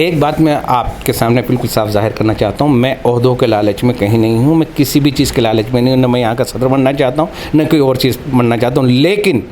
एक बात मैं आपके सामने बिल्कुल साफ जाहिर करना चाहता हूँ, मैं ओहदों के लालच में कहीं नहीं हूँ, मैं किसी भी चीज़ के लालच में नहीं हूँ, न मैं यहाँ का सदर बनना चाहता हूँ, न कोई और चीज़ बनना चाहता हूँ, लेकिन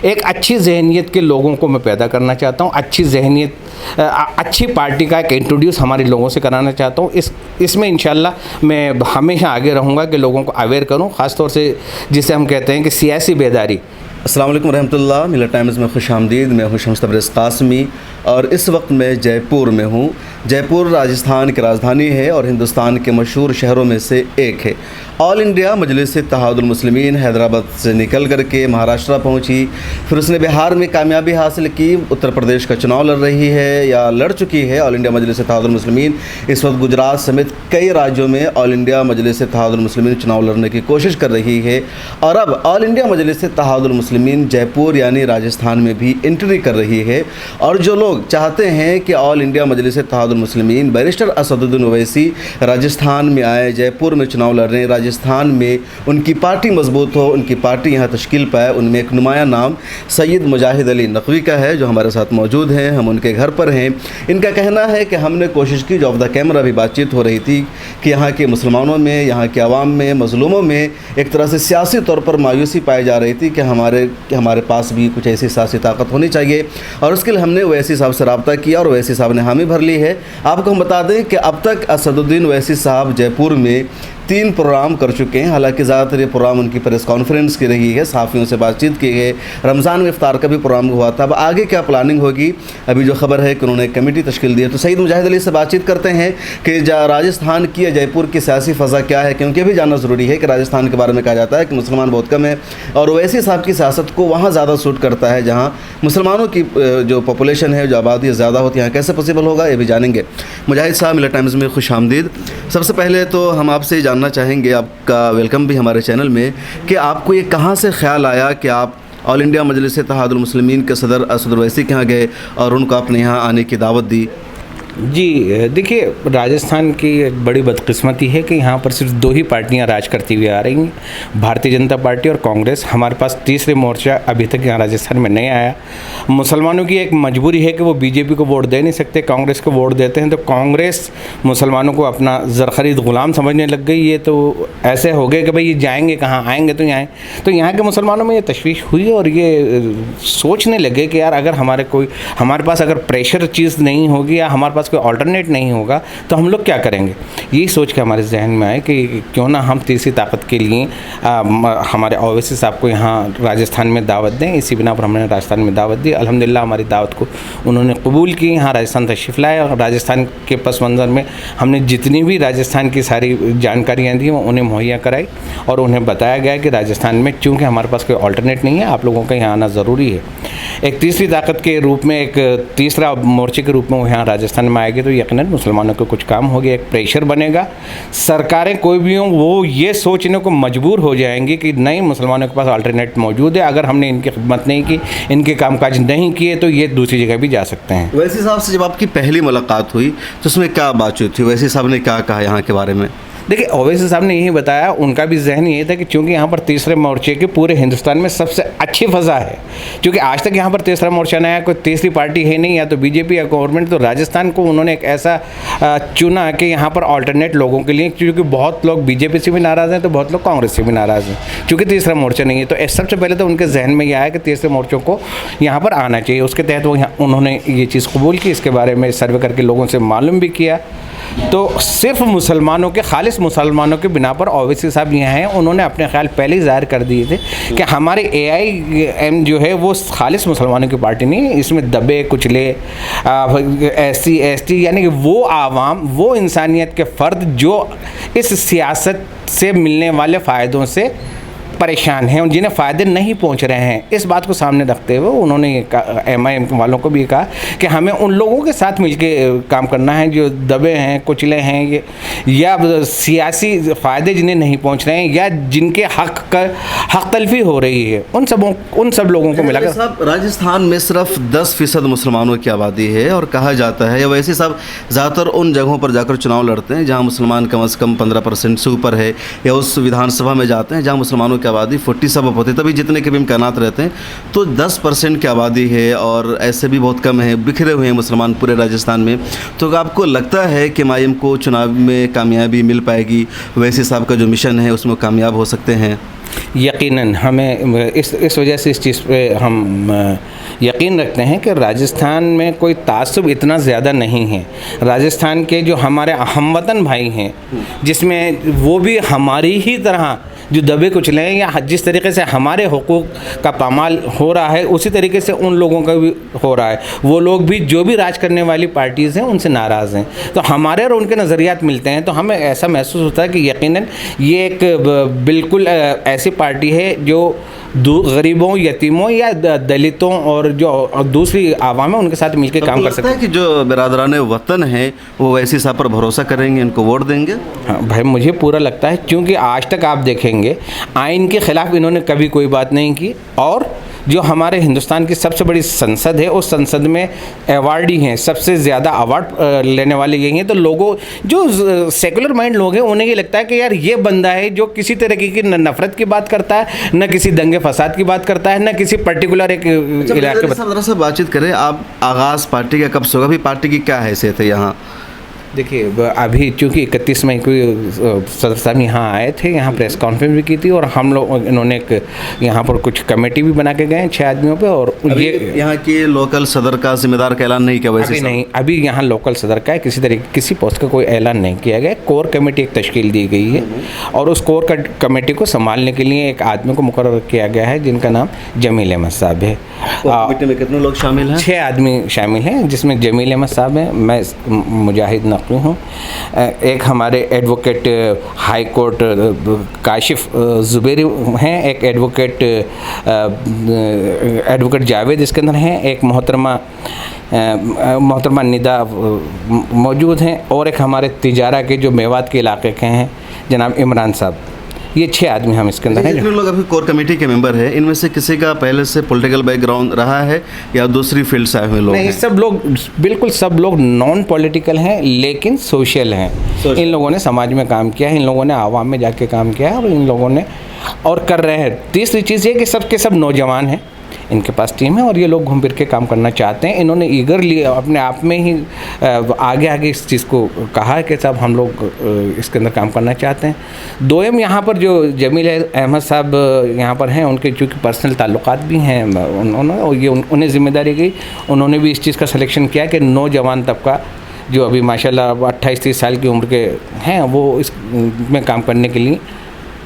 एक अच्छी जहनीत के लोगों को मैं पैदा करना चाहता हूँ, अच्छी जहनीत, अच्छी पार्टी का एक इंट्रोड्यूस हमारे लोगों से कराना चाहता हूँ। इसमें इंशाल्लाह मैं हमेशा आगे रहूँगा कि लोगों को अवेयर करूँ, ख़ास तौर से जिसे हम कहते हैं कि सियासी बेदारी। अस्सलाम वालेकुम रहमतुल्लाह, मिलत टाइम्स में खुश आमदीद। मैं हूँ शम्स तबरेज़ कासमी और इस वक्त मैं जयपुर में हूँ। जयपुर राजस्थान की राजधानी है और हिंदुस्तान के मशहूर शहरों में से एक है। ऑल इंडिया मजलिस इत्तेहादुल मुस्लिमीन हैदराबाद से निकल कर के महाराष्ट्र पहुँची, फिर उसने बिहार में कामयाबी हासिल की, उत्तर प्रदेश का चुनाव लड़ रही है या लड़ चुकी है ऑल इंडिया मजलिस इत्तेहादुल मुस्लिमीन। इस वक्त गुजरात समेत कई राज्यों में ऑल इंडिया मजलिस इत्तेहादुल मुस्लिमीन चुनाव लड़ने की कोशिश कर रही है और अब ऑल इंडिया मजलिस इत्तेहादुल मुस्लिमीन जयपुर यानी राजस्थान में भी एंट्री कर रही है। और जो लोग चाहते हैं कि ऑल इंडिया मजलिस इत्तेहादुल मुस्लिमीन बैरिस्टर असदुद्दीन ओवैसी राजस्थान में आए, जयपुर में चुनाव लड़ रहे हैं, राजस्थान में उनकी पार्टी मजबूत हो, उनकी पार्टी यहाँ तश्कील पाए, उनमें एक नुमाया नाम सैयद मुजाहिद अली नकवी का है जो हमारे साथ मौजूद हैं। हम उनके घर पर हैं। इनका कहना है कि हमने कोशिश की, जो ऑफ द कैमरा भी बातचीत हो रही थी, कि यहाँ के मुसलमानों में, यहाँ के अवाम में, मज़लूमों में एक तरह से सियासी तौर पर मायूसी पाई जा रही थी कि हमारे पास भी कुछ ऐसी सियासी ताकत होनी चाहिए। और उसके लिए हमने ओवैसी साहब से रब्ता किया और ओवैसी साहब ने हामी भर ली है। आपको हम बता दें कि अब तक असदुद्दीन ओवैसी साहब जयपुर में 3 प्रोग्राम कर चुके हैं। हालांकि ज़्यादातर ये प्रोग्राम उनकी प्रेस कॉन्फ्रेंस की रही है, सहाफ़ियों से बातचीत की है, रमज़ान में इफ्तार का भी प्रोग्राम हुआ था। अब आगे क्या प्लानिंग होगी, अभी जो खबर है कि उन्होंने एक कमेटी तश्कील दी है। तो सैयद मुजाहिद अली से बातचीत करते हैं कि राजस्थान की या जयपुर की सियासी फ़ज़ा क्या है, क्योंकि अभी जानना ज़रूरी है कि राजस्थान के बारे में कहा जाता है कि मुसलमान बहुत कम है और ओवैसी साहब की सियासत को वहाँ ज़्यादा सूट करता है जहाँ मुसलमानों की जो पॉपुलेशन है, जो आबादी ज़्यादा होती है। यहाँ कैसे पॉसिबल होगा ये भी जानेंगे। मुजाहिद साहब, मिलत टाइम्स में खुश आमदीद। सबसे पहले तो हम आपसे जानना चाहेंगे, आपका वेलकम भी हमारे चैनल में, कि आपको ये कहाँ से ख्याल आया कि आप ऑल इंडिया मजलिस इत्तेहादुल मुस्लिमीन के सदर असद ओवैसी के यहाँ गए और उनको अपने यहाँ आने की दावत दी? जी देखिए, राजस्थान की एक बड़ी बदकिस्मती है कि यहाँ पर सिर्फ 2 ही पार्टियाँ राज करती हुई आ रही हैं, भारतीय जनता पार्टी और कांग्रेस। हमारे पास तीसरे मोर्चा अभी तक यहाँ राजस्थान में नहीं आया। मुसलमानों की एक मजबूरी है कि वो बीजेपी को वोट दे नहीं सकते, कांग्रेस को वोट देते हैं, तो कांग्रेस मुसलमानों को अपना ज़रख़रीद ग़ुलाम समझने लग गई। ये तो ऐसे हो गए कि भाई ये जाएंगे कहाँ, आएंगे तो यहाँ। तो यहाँ के मुसलमानों में ये तशवीश हुई और ये सोचने लगे कि यार अगर हमारे पास अगर प्रेशर चीज़ नहीं होगी या हमारे पास कोई अल्टरनेट नहीं होगा तो हम लोग क्या करेंगे। यही सोच के हमारे जहन में आए कि क्यों ना हम तीसरी ताकत के लिए हमारे ओवैसी साहब को यहाँ राजस्थान में दावत दें। इसी बिना पर हमने राजस्थान में दावत दी। अल्हम्दुलिल्लाह हमारी दावत को उन्होंने कबूल की, यहाँ राजस्थान तशरीफ़ लाए और राजस्थान के पस मंज़र में हमने जितनी भी राजस्थान की सारी जानकारियाँ दी वो उन्हें मुहैया कराई और उन्हें बताया गया कि राजस्थान में चूँकि हमारे पास कोई अल्टरनेट नहीं है, आप लोगों का यहाँ आना ज़रूरी है। एक तीसरी ताकत के रूप में, एक तीसरा मोर्चे के रूप में वो यहाँ राजस्थान में आएगी तो यकीनन मुसलमानों को कुछ काम हो गया, एक प्रेशर बनेगा। सरकारें कोई भी हों वो ये सोचने को मजबूर हो जाएंगी कि नहीं, मुसलमानों के पास अल्टरनेट मौजूद है, अगर हमने इनकी खिदमत नहीं की, इनके कामकाज नहीं किए तो ये दूसरी जगह भी जा सकते हैं। ओवैसी साहब से जब आपकी पहली मुलाकात हुई तो उसमें क्या बातचीत थी, ओवैसी साहब ने क्या कहा यहाँ के बारे में? देखिए, ओवैसी साहब ने यही बताया, उनका भी जहन ये था कि चूँकि यहाँ पर तीसरे मोर्चे के पूरे हिंदुस्तान में सबसे अच्छी फ़ज़ा है, क्योंकि आज तक यहाँ पर तीसरा मोर्चा नहीं आया, कोई तीसरी पार्टी है नहीं, या तो बीजेपी या गवर्नमेंट। तो राजस्थान को उन्होंने एक ऐसा चुना कि यहाँ पर अल्टरनेट लोगों के लिए, क्योंकि बहुत लोग बीजेपी से भी नाराज़ हैं तो बहुत लोग कांग्रेस से भी नाराज़ हैं, क्योंकि तीसरा मोर्चा नहीं है। तो सबसे पहले तो उनके जहन में यह आया कि तीसरे मोर्चों को यहाँ पर आना चाहिए। उसके तहत उन्होंने ये चीज़ कबूल की, इसके बारे में सर्वे करके लोगों से मालूम भी किया। तो सिर्फ मुसलमानों के, खालिस मुसलमानों के बिना पर ओवैसी साहब यहाँ हैं। उन्होंने अपने ख्याल पहले ही ज़ाहिर कर दिए थे कि हमारे AIM जो है वो खालिस मुसलमानों की पार्टी नहीं है, इसमें दबे कुचले SC ST यानी कि वो आवाम, वो इंसानियत के फ़र्द जो इस सियासत से मिलने वाले फ़ायदों से परेशान हैं, जिन्हें फ़ायदे नहीं पहुंच रहे हैं, इस बात को सामने रखते हुए उन्होंने MIM वालों को भी कहा कि हमें उन लोगों के साथ मिलके काम करना है जो दबे हैं, कुचले हैं, या सियासी फ़ायदे जिन्हें नहीं पहुंच रहे हैं, या जिनके हक तलफी हो रही है, उन सब लोगों को मिलाकर। साहब, राजस्थान में सिर्फ 10% मुसलमानों की आबादी है और कहा जाता है, वैसे सब ज़्यादातर उन जगहों पर जाकर चुनाव लड़ते हैं जहाँ मुसलमान कम से कम 15% से ऊपर है, या उस विधानसभा में जाते हैं जहाँ मुसलमानों की आबादी 40 सब होती है, तभी जितने के भी इम्कानात रहते हैं, तो 10% की आबादी है और ऐसे भी बहुत कम है, बिखरे हुए हैं मुसलमान पूरे राजस्थान में। तो आपको लगता है कि MIM को चुनाव में कामयाबी मिल पाएगी, वैसे साहब का जो मिशन है उसमें कामयाब हो सकते हैं? यकीनन हमें इस वजह से इस चीज़ पे हम यकीन रखते हैं कि राजस्थान में कोई तासुब इतना ज़्यादा नहीं है। राजस्थान के जो हमारे हमवतन भाई हैं, जिसमें वो भी हमारी ही तरह जो दबे कुचले हैं या जिस तरीके से हमारे हुकूक का पामाल हो रहा है, उसी तरीके से उन लोगों का भी हो रहा है। वो लोग भी जो भी राज करने वाली पार्टीज़ हैं उनसे नाराज़ हैं। तो हमारे और उनके नज़रियात मिलते हैं, तो हमें ऐसा महसूस होता है कि यकीनन ये एक बिल्कुल ऐसी पार्टी है जो गरीबों, यतीमों या दलितों और जो दूसरी आवाम है उनके साथ मिलकर काम कर सकते हैं। कि जो बिरादरान वतन है वो वैसी साहब पर भरोसा करेंगे, इनको वोट देंगे? हाँ भाई, मुझे पूरा लगता है, क्योंकि आज तक आप देखेंगे आइन के ख़िलाफ़ इन्होंने कभी कोई बात नहीं की, और जो हमारे हिंदुस्तान की सबसे बड़ी संसद है उस संसद में अवार्डी हैं, सबसे ज़्यादा अवार्ड लेने वाले यही हैं। तो लोगों जो सेकुलर माइंड लोग हैं उन्हें ये लगता है कि यार ये बंदा है जो किसी तरीके की न नफ़रत की बात करता है, न किसी दंगे फसाद की बात करता है, न किसी पर्टिकुलर एक इलाके ज़रा सा बातचीत करें। आप आगाज़ पार्टी का कब से होगा? अभी पार्टी की क्या हैसियत है यहाँ? देखिए, अभी चूँकि 31 मई को सदर साहब यहाँ आए थे, यहाँ प्रेस कॉन्फ्रेंस भी की थी, और हम लोग इन्होंने एक यहाँ पर कुछ कमेटी भी बना के गए हैं 6 आदमियों पे। और ये यहाँ के लोकल सदर का जिम्मेदार का ऐलान नहीं किया वैसे? अभी नहीं, अभी यहाँ लोकल सदर का है, किसी पोस्ट का कोई ऐलान नहीं किया गया। कोर कमेटी एक तश्कील दी गई है, और उस कोर कमेटी को संभालने के लिए एक आदमी को मुकर्रर किया गया है जिनका नाम जमील अहमद साहब है। कमेटी में कितने लोग शामिल हैं? 6 आदमी शामिल हैं, जिसमें जमील अहमद साहब हैं, मैं मुजाहिद नकवी हूँ, एक हमारे advocate high court Kashif Zubairi हैं, एक एडवोकेट जावेद इसके अंदर हैं, एक मोहतरमा निदा मौजूद हैं, और एक हमारे तिजारा के जो मेवात के इलाके के हैं जनाब इमरान साहब। ये 6 आदमी हम इसके अंदर हैं। जितने लोग अभी कोर कमेटी के मेंबर हैं, इनमें से किसी का पहले से पॉलिटिकल बैकग्राउंड रहा है या दूसरी फील्ड से आए हुए लोग हैं? नहीं, सब लोग, बिल्कुल सब लोग नॉन पॉलिटिकल हैं, लेकिन सोशल हैं। इन लोगों ने समाज में काम किया है, इन लोगों ने आवाम में जाके काम किया है, और इन लोगों ने और कर रहे हैं। तीसरी चीज़ ये कि सब के सब नौजवान हैं, इनके पास टीम है, और ये लोग घूम फिर के काम करना चाहते हैं। इन्होंने ईगरली अपने आप में ही आगे इस चीज़ को कहा है कि साहब हम लोग इसके अंदर काम करना चाहते हैं। दोयम यहाँ पर जो जमील अहमद साहब यहाँ पर हैं, उनके चूँकि पर्सनल ताल्लुकात भी हैं, उन्होंने और ये उन्हें जिम्मेदारी गई, उन्होंने भी इस चीज़ का सिलेक्शन किया कि नौजवान तबका जो अभी माशाल्लाह 28-30 साल की उम्र के हैं, वो इस में काम करने के लिए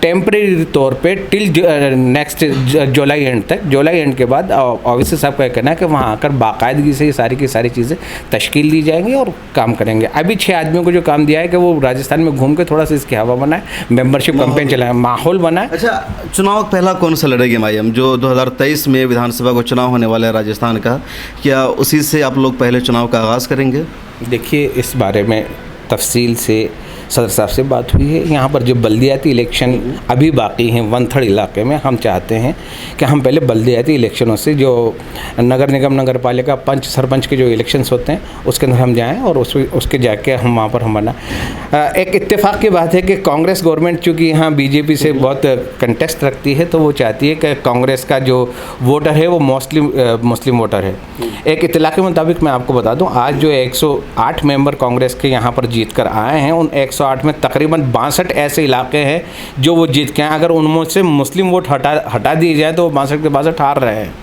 टेम्परेरी तौर पे टिल नेक्स्ट जुलाई एंड तक, जुलाई एंड के बाद ऑफिसर साहब का कहना है कि वहाँ आकर बाकायदगी से ये सारी की सारी चीज़ें तश्कील दी जाएंगी और काम करेंगे। अभी 6 आदमियों को जो काम दिया है कि वो राजस्थान में घूम के थोड़ा सा इसकी हवा बनाए, मेंबरशिप कैंपेन चलाए, माहौल बनाए। अच्छा, चुनाव पहला कौन सा लड़ेगी MIM? जो 2023 में विधानसभा को चुनाव होने वाला है राजस्थान का, क्या उसी से आप लोग पहले चुनाव का आगाज़ करेंगे? देखिए, इस बारे में तफसील से सदर साहब से बात हुई है। यहाँ पर जो बल्दियाती इलेक्शन अभी बाकी हैं 1/3 इलाके में, हम चाहते हैं कि हम पहले बल्दियाती इलेक्शनों से जो नगर निगम, नगर पालिका, पंच, सरपंच के जो इलेक्शंस होते हैं उसके अंदर हम जाएं, और उसके जाके हम वहाँ पर हम बना। एक इत्तेफाक की बात है कि कांग्रेस गवर्नमेंट चूँकि यहाँ BJP से बहुत कंटेस्ट रखती है, तो वो चाहती है कि कांग्रेस का जो वोटर है वो मोस्टली मुस्लिम वोटर है। एक इत्तला के मुताबिक मैं आपको बता दूँ, आज जो 108 मेंबर कांग्रेस के यहाँ पर जीत कर आए हैं, उन 108 में तकरीबन 62 ऐसे इलाके हैं जो वो जीत के हैं। अगर उनमें से मुस्लिम वोट हटा दिए जाए तो वो 62 के 62 हार रहे हैं।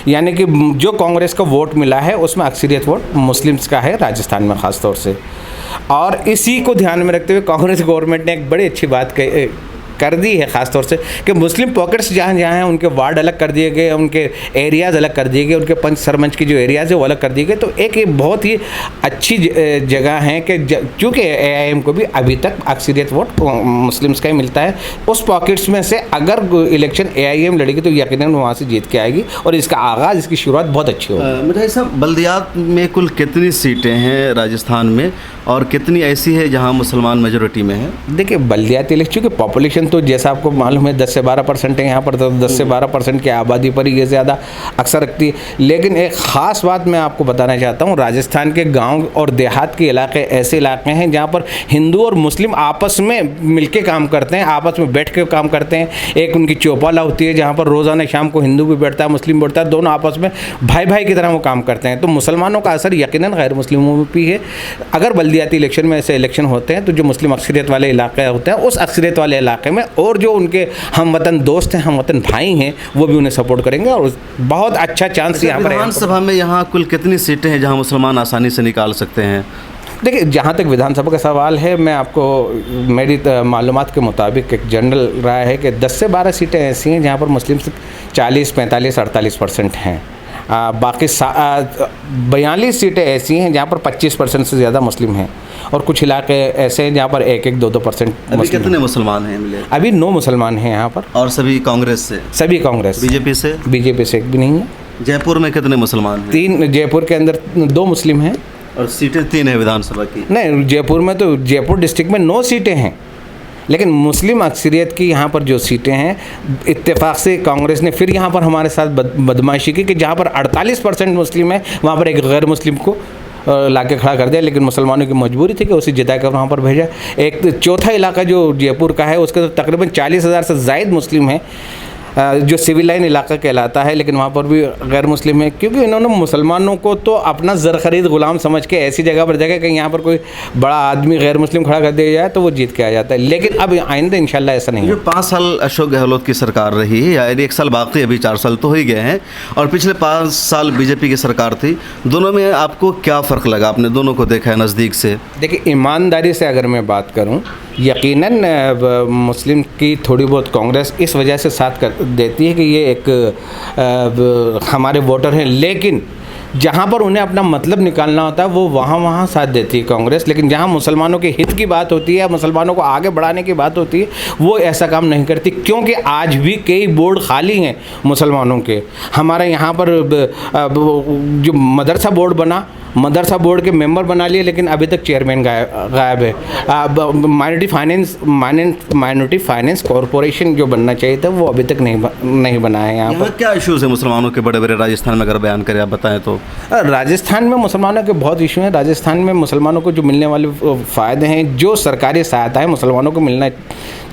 यानी कि जो कांग्रेस का वोट मिला है उसमें अक्सरियत वोट मुस्लिम्स का है, राजस्थान में ख़ास तौर से। और इसी को ध्यान में रखते हुए कांग्रेस गवर्नमेंट ने एक बड़ी अच्छी बात कर दी है, ख़ास तौर से कि मुस्लिम पॉकेट्स जहाँ जहाँ हैं उनके वार्ड अलग कर दिए गए, उनके एरियाज़ अलग कर दिए गए, उनके पंच सरपंच की जो एरियाज़ है वो अलग कर दिए गए। तो एक ये बहुत ही अच्छी जगह है कि चूँकि AIM को भी अभी तक अक्सरियत वोट मुस्लिम्स का ही मिलता है, उस पॉकेट्स में से अगर इलेक्शन AIM लड़ेगी तो यकीनन वहाँ से जीत के आएगी, और इसका आगाज़, इसकी शुरुआत बहुत अच्छी होगी। मुझे साहब, बल्दियात में कुल कितनी सीटें हैं राजस्थान में, और कितनी ऐसी है जहाँ मुसलमान मेजोरिटी में है? देखिए, बल्दियाती इलेक्शन, चूँकि पॉपुलेशन तो जैसा आपको मालूम है 10 से 12% है यहाँ पर, तो 10 से 12% की आबादी पर ही ये ज़्यादा अक्सर रखती है। लेकिन एक ख़ास बात मैं आपको बताना चाहता हूँ, राजस्थान के गांव और देहात के इलाके ऐसे इलाके हैं जहाँ पर हिंदू और मुस्लिम आपस में मिलके काम करते हैं, आपस में बैठ के काम करते हैं। एक उनकी चौपाला होती है जहाँ पर रोज़ाना शाम को हिंदू भी बैठता है, मुस्लिम बैठता है, दोनों आपस में भाई भाई की तरह वो काम करते हैं। तो मुसलमानों का असर यकीनन गैर मुस्लिमों में भी है। अगर बल्दियाती इलेक्शन में ऐसे इलेक्शन होते हैं तो जो मुस्लिम अक्सरियत वाले इलाके होते हैं, उस अक्सरियत वाले इलाके में और जो उनके हम वतन दोस्त हैं, हम वतन भाई हैं, वो भी उन्हें सपोर्ट करेंगे और बहुत अच्छा चांस यहाँ पर है। विधानसभा में यहाँ कुल कितनी सीटें हैं जहाँ मुसलमान आसानी से निकाल सकते हैं? देखिए, जहाँ तक विधानसभा का सवाल है, मैं आपको मेरी मालूमात के मुताबिक एक जनरल राय है कि 10 से 12 सीटें ऐसी हैं जहाँ पर मुस्लिम 40, 45, 48% हैं। बाकी 42 सीटें ऐसी हैं जहाँ पर 25% से ज़्यादा मुस्लिम हैं, और कुछ इलाके ऐसे हैं जहाँ पर 1-1, 2-2% अभी कितने मुसलमान हैं मिले? अभी 9 मुसलमान हैं यहाँ पर। और सभी कांग्रेस से? सभी कांग्रेस। बीजेपी से? बीजेपी से एक भी नहीं है। जयपुर में कितने मुसलमान हैं? 3, जयपुर के अंदर 2 मुस्लिम हैं। और सीटें 3 हैं विधानसभा की? नहीं, जयपुर में तो जयपुर डिस्ट्रिक्ट में 9 सीटें हैं, लेकिन मुस्लिम अक्सरियत की यहाँ पर जो सीटें हैं, इत्तेफाक से कांग्रेस ने फिर यहाँ पर हमारे साथ बदमाशी की कि जहाँ पर 48% मुस्लिम है वहाँ पर एक गैर मुस्लिम को लाके खड़ा कर दिया। लेकिन मुसलमानों की मजबूरी थी कि उसे जिता कर वहाँ पर भेजा। एक चौथा इलाका जो जयपुर का है, उसके तो तकरीबन 40,000 से ज़ायद मुस्लिम हैं, जो सिविल लाइन इलाका कहलाता है, लेकिन वहाँ पर भी गैर मुस्लिम है, क्योंकि इन्होंने मुसलमानों को तो अपना ज़र खरीद गुलाम समझ के ऐसी जगह पर जगह कहीं यहाँ पर कोई बड़ा आदमी गैर मुस्लिम खड़ा कर दिया जाए तो वो जीत के आ जाता है। लेकिन अब आइंदा इंशाल्लाह ऐसा नहीं है। जो 5 साल अशोक गहलोत की सरकार रही है, या 1 साल बाकी, अभी 4 साल तो हो ही गए हैं, और पिछले 5 साल बीजेपी की सरकार थी, दोनों में आपको क्या फ़र्क लगा? आपने दोनों को देखा है नज़दीक से। देखिए, ईमानदारी से अगर मैं बात करूं, यकीनन मुस्लिम की थोड़ी बहुत कांग्रेस इस वजह से साथ कर देती है कि ये एक हमारे वोटर हैं, लेकिन जहाँ पर उन्हें अपना मतलब निकालना होता है वो वहाँ साथ देती है कांग्रेस। लेकिन जहाँ मुसलमानों के हित की बात होती है, मुसलमानों को आगे बढ़ाने की बात होती है, वो ऐसा काम नहीं करती, क्योंकि आज भी कई बोर्ड खाली हैं मुसलमानों के। हमारे यहाँ पर जो मदरसा बोर्ड बना, मदरसा बोर्ड के मेंबर बना लिए, लेकिन अभी तक चेयरमैन गायब है। माइनॉरिटी फाइनेंस कॉरपोरेशन जो बनना चाहिए था वो अभी तक नहीं बना है। यहाँ पर क्या इश्यूज़ है मुसलमानों के बड़े बड़े राजस्थान में, अगर बयान करें आप बताएं तो? राजस्थान में मुसलमानों के बहुत इशू हैं। राजस्थान में मुसलमानों को जो मिलने वाले फ़ायदे हैं, जो सरकारी सहायता है मुसलमानों को मिलना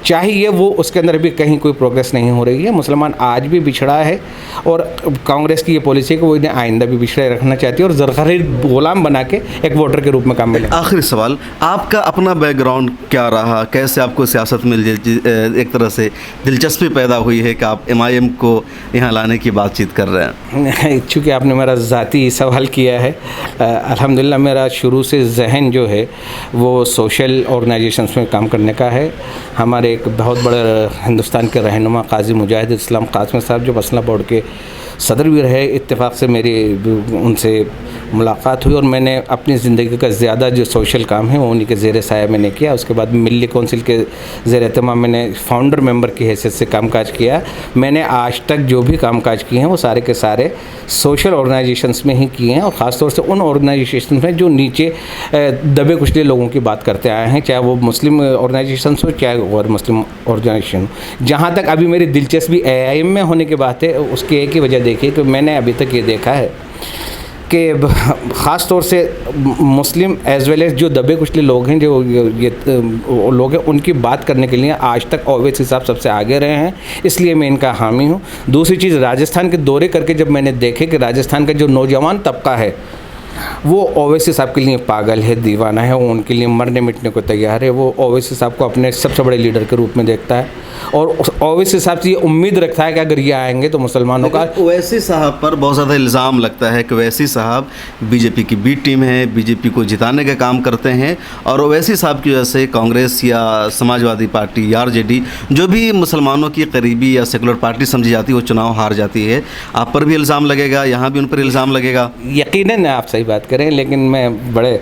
चाहिए, वो उसके अंदर भी कहीं कोई प्रोग्रेस नहीं हो रही है। मुसलमान आज भी पिछड़ा है, और कांग्रेस की ये पॉलिसी है कि वो इन्हें आइंदा भी पिछड़े रखना चाहती है और ज़रख़री गुलाम बना के एक वोटर के रूप में काम मिले। आखिरी सवाल, आपका अपना बैकग्राउंड क्या रहा? कैसे आपको सियासत में एक तरह से दिलचस्पी पैदा हुई है कि आप MIM को यहाँ लाने की बातचीत कर रहे हैं? चूँकि आपने मेरा ज़ाती सवाल किया है, अल्हम्दुलिल्लाह मेरा शुरू से जहन जो है वो सोशल ऑर्गेनाइजेशंस में काम करने का है। हमारे एक बहुत बड़े हिंदुस्तान के रहनुमा काजी मुजाहिद इस्लाम कासमी साहब जो मसला बोर्ड के सदर भी रहे, इत्तेफाक से मेरी उनसे मुलाकात हुई और मैंने अपनी ज़िंदगी का ज़्यादा जो सोशल काम है वो उन्हीं के ज़ेर साया मैंने किया। उसके बाद मिली कौंसिल के ज़ेर एहतमाम मैंने फाउंडर मेंबर की हैसियत से कामकाज किया। मैंने आज तक जो भी कामकाज किए हैं वो सारे के सारे सोशल ऑर्गेनाइजेशंस में ही किए हैं, और ख़ास तौर से उन ऑर्गेनाइजेशन में जो नीचे दबे कुचले लोगों की बात करते आए हैं, चाहे वो मुस्लिम ऑर्गेनाइजेशंस हो चाहे गैर मुस्लिम ऑर्गेनाइजेशन हो। जहाँ तक अभी मेरी दिलचस्पी AIM में होने की बात है, उसकी एक ही वजह देखिए कि मैंने अभी तक ये देखा है कि ख़ास तौर से मुस्लिम एज़ वेल एज़ जो दबे कुचले लोग हैं, जो ये लोग हैं, उनकी बात करने के लिए आज तक ओवैसी साहब सबसे आगे रहे हैं, इसलिए मैं इनका हामी हूँ। दूसरी चीज़, राजस्थान के दौरे करके जब मैंने देखे कि राजस्थान का जो नौजवान तबका है वो ओवैसी साहब के लिए पागल है, दीवाना है, वो उनके लिए मरने मिटने को तैयार है। वो ओवैसी साहब को अपने सबसे बड़े लीडर के रूप में देखता है, और ओवैसी साहब से ये उम्मीद रखता है कि अगर ये आएंगे तो मुसलमानों का। ओवैसी साहब पर बहुत ज़्यादा इल्ज़ाम लगता है कि ओवैसी साहब बीजेपी की बी टीम है, बीजेपी को जिताने का काम करते हैं, और ओवैसी साहब की वजह से कांग्रेस या समाजवादी पार्टी या RJD जो भी मुसलमानों की करीबी या सेकुलर पार्टी समझी जाती है वो चुनाव हार जाती है। आप पर भी इल्ज़ाम लगेगा, यहाँ भी उन पर इल्ज़ाम लगेगा? यकीनन आप सही बात करें, लेकिन मैं बड़े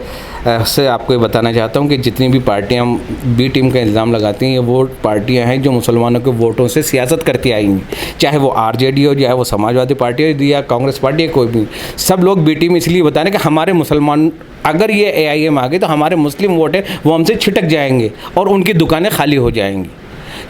से आपको ये बताना चाहता हूँ कि जितनी भी पार्टियाँ बी टीम का इल्ज़ाम लगाती हैं, ये वो पार्टियाँ हैं जो मुसलमानों के वोटों से सियासत करती आई हैं, चाहे वो RJD हो, चाहे वो समाजवादी पार्टी हो या कांग्रेस पार्टी है, कोई भी। सब लोग बी टीम इसलिए बता रहे हैं कि हमारे मुसलमान, अगर ये AIM आ गए तो हमारे मुस्लिम वोट है वो हमसे छिटक जाएंगे और उनकी दुकानें खाली हो जाएंगी।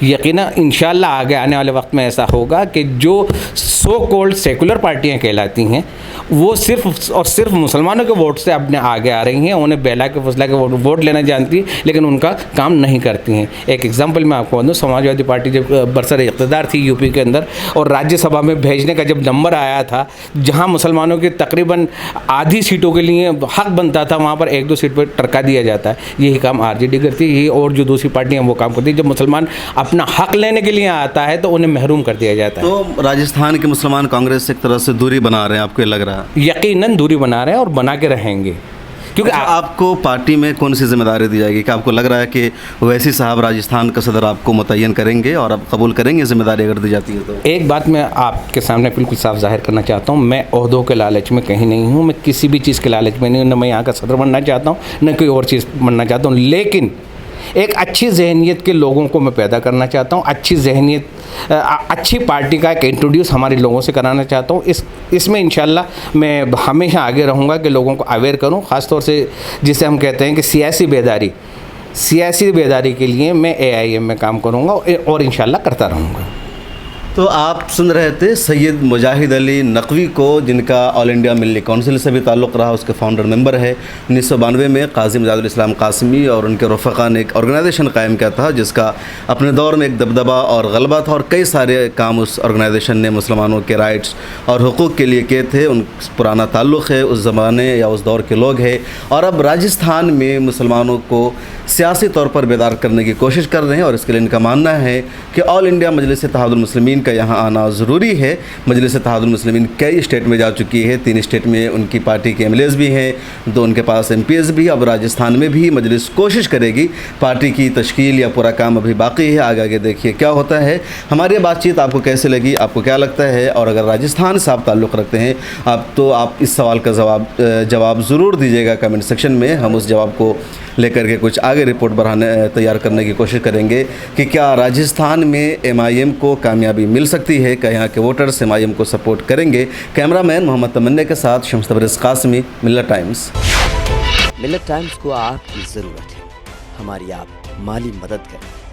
यकीनन इंशाल्लाह आगे आने वाले वक्त में ऐसा होगा कि जो सो कॉल्ड सेकुलर पार्टियां कहलाती हैं वो सिर्फ और सिर्फ मुसलमानों के वोट से अपने आगे आ रही हैं, उन्हें बेला के फुसला के वोट लेना जानती हैं लेकिन उनका काम नहीं करती हैं। एक एग्जांपल मैं आपको दूँ, समाजवादी पार्टी जब बरसर इक़्तिदार थी यूपी के अंदर और राज्यसभा में भेजने का जब नंबर आया था, जहाँ मुसलमानों की तकरीबन आधी सीटों के लिए हक बनता था वहाँ पर 1-2 सीट पर टरका दिया जाता है। यही काम आरजेडी करती है, यही और जो दूसरी पार्टियाँ वो काम करती है। जब मुसलमान अपना हक लेने के लिए आता है तो उन्हें महरूम कर दिया जाता है। तो राजस्थान के मुसलमान कांग्रेस से एक तरह से दूरी बना रहे हैं, आपको ये लग रहा है? यकीनन दूरी बना रहे हैं और बना के रहेंगे, क्योंकि आपको पार्टी में कौन सी जिम्मेदारी दी जाएगी? क्या आपको लग रहा है कि वैसी साहब राजस्थान का सदर आपको मुतय्यन करेंगे और आप कबूल करेंगे जिम्मेदारी अगर दी जाती है तो? एक बात मैं आपके सामने बिल्कुल साफ जाहिर करना चाहता हूँ, मैं ओहदों के लालच में कहीं नहीं हूँ, मैं किसी भी चीज़ के लालच में नहीं हूँ, न मैं यहाँ का सदर बनना चाहता हूँ न कोई और चीज़ बनना चाहता हूँ, लेकिन एक अच्छी जहनीत के लोगों को मैं पैदा करना चाहता हूँ, अच्छी जहनीत अच्छी पार्टी का एक इंट्रोड्यूस हमारे लोगों से कराना चाहता हूँ। इसमें इंशाल्लाह मैं हमेशा आगे रहूँगा कि लोगों को अवेयर करूँ, ख़ास तौर से जिसे हम कहते हैं कि सियासी बेदारी के लिए मैं AIM में काम करूँगा और इंशाल्लाह करता रहूँगा। तो आप सुन रहे थे सैयद मुजाहिद अली नकवी को, जिनका ऑल इंडिया मिल्ली काउंसिल से भी ताल्लुक़ रहा, उसके फाउंडर मेंबर है। 1992 में काजी मुजाहिदुल इस्लाम कासमी और उनके रफ़क़ा ने एक ऑर्गेनाइजेशन कायम किया था जिसका अपने दौर में एक दबदबा और गलबा था और कई सारे काम उस ऑर्गेनाइजेशन ने मुसलमानों के राइट्स और हुकूक़ के लिए किए थे। उन पुराना ताल्लुक़ है, उस ज़माने या उस दौर के लोग हैं और अब राजस्थान में मुसलमानों को सियासी तौर पर बेदार करने की कोशिश कर रहे हैं और इसके लिए इनका मानना है कि ऑल इंडिया मजलिस इत्तेहादुल मुस्लिमीन का यहाँ आना ज़रूरी है। मजलिस इत्तेहादुल मुस्लिमीन कई स्टेट में जा चुकी है, 3 स्टेट में उनकी पार्टी के MLAs भी हैं, 2 उनके पास MPs भी। अब राजस्थान में भी मजलिस कोशिश करेगी। पार्टी की तश्कील या पूरा काम अभी बाकी है, आगे देखिए क्या होता है। हमारी बातचीत आपको कैसे लगी, आपको क्या लगता है, और अगर राजस्थान से आप ताल्लुक़ रखते हैं आप इस सवाल का जवाब ज़रूर दीजिएगा कमेंट सेक्शन में। हम उस जवाब को लेकर के कुछ आगे रिपोर्ट तैयार करने की कोशिश करेंगे कि क्या राजस्थान में MIM को कामयाबी मिल सकती है, क्या यहाँ के वोटर्स MIM को सपोर्ट करेंगे। कैमरामैन मोहम्मद तमन्ना के साथ शम्स तबरेज़ कासमी, मिल्लत टाइम्स। मिल्लत टाइम्स को आपकी ज़रूरत है, हमारी आप माली मदद करें।